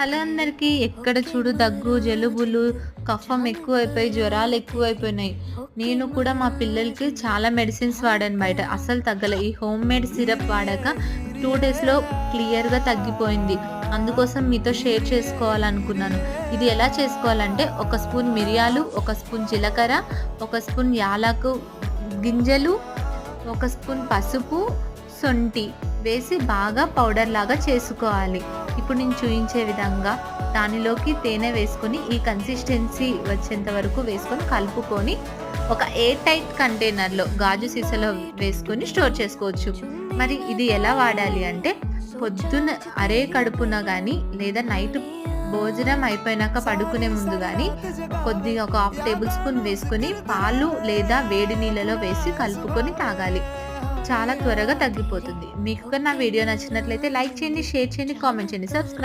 Hello అందరికీ. ఎక్కడ చూడు దగ్గు, జలుబులు, కఫం ఎక్కువైపోయి, జ్వరాలు ఎక్కువైపోయినాయి. నేను కూడా మా పిల్లలకి చాలా మెడిసిన్స్ వాడాను బయట. అస్సలు తగ్గలే. ఈ హోమ్ మేడ్ సిరప్ వాడాక 2 డేస్‌లో క్లియర్‌గా తగ్గిపోయింది. అందుకోసం మీతో షేర్ చేసుకోవాలనుకున్నాను. ఇది ఎలా చేసుకోవాలంటే, ఒక స్పూన్ మిరియాలు, ఒక స్పూన్ జీలకర్ర, ఒక స్పూన్ యాలకు గింజలు, ఒక స్పూన్ పసుపు, శొంఠి వేసి బాగా పౌడర్ లాగా చేసుకోవాలి. ఇప్పుడు నేను చూయించే విధంగా దానిలోకి తేనె వేసుకొని ఈ కన్సిస్టెన్సీ వచ్చేంత వరకు వేసుకొని కలుపుకొని ఒక ఎయిర్ టైట్ కంటైనర్‌లో గాజు సీసాలో వేసుకొని స్టోర్ చేసుకోవచ్చు. మరి ఇది ఎలా వాడాలి అంటే, పొద్దున అరే కడుపున గానీ లేదా నైట్ భోజనం అయిపోయినాక పడుకునే ముందు గానీ కొద్దిగా ఒక హాఫ్ టేబుల్ స్పూన్ వేసుకొని పాలు లేదా వేడి నీళ్ళలో వేసి కలుపుకొని తాగాలి. చాలా త్వరగా తగ్గిపోతుంది. మీకు నా వీడియో నచ్చినట్లయితే లైక్ చేయండి, షేర్ చేయండి, కామెంట్ చేయండి, సబ్స్క్రైబ్